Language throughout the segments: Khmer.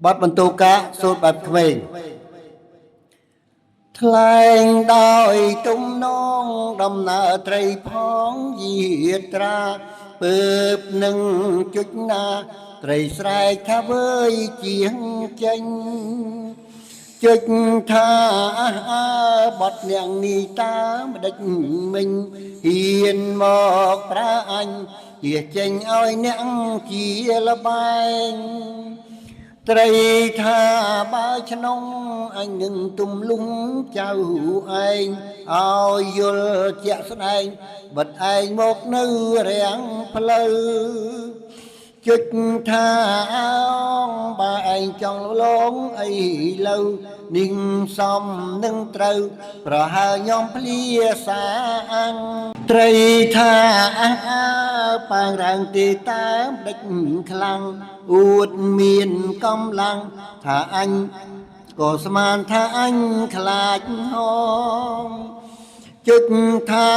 បទបន្ទូលកាសូត្របែបក្មេងថ្លែងដោយទំនងដំណើរត្រីផងយាត្រាពើបនឹងជុចណាត្រីស្រែកថាវើយជាងចេញជុចថាអើបត់នាងនេះតាមដេចមិញហ៊ានមកប្រើអញជាចេញឲ្យអ្នកជាលបែងត្រីថាបើក្នុងអញនឹងទំលុងចៅឯងឲ្យយល់ជាក់ស្ដែងបិទឯងមកនៅរាំងផ្លូវជុចថាអើបើឯងចង់លងអីលើនិងសំនឹងត្រូវប្រហើខ្ញុំភ្លាសាអាំងត្រីថាអះអើប៉ាងរាំងទេតាមដេចខ្លាំងអួតមានកម្លាំងថាអញក៏ស្មានថាអញខ្លាចហងជុចថា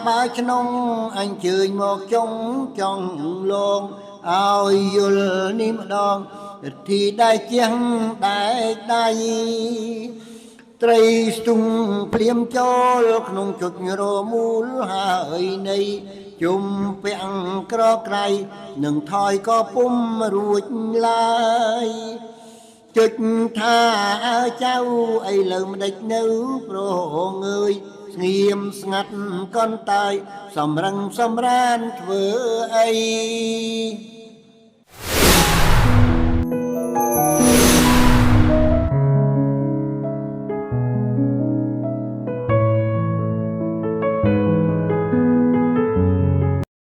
បើក្នុងអញជើញមកចុងចង់លងឲ្យយល់នេះម្ដងទិដ្ឋិដែលជាងដែលដៃត្រីស្ទុំព្រាមចូលក្នុងជុចរមូលហើយនៃជុំពាំងក្រក្រៃនឹងថយក៏ពុំរួចឡើយជុចថាអើចៅអីលើម្ដេចនៅប្រងើយស្ងៀមស្ងាត់កន្តើយសំរឹងសំរានធ្វើអី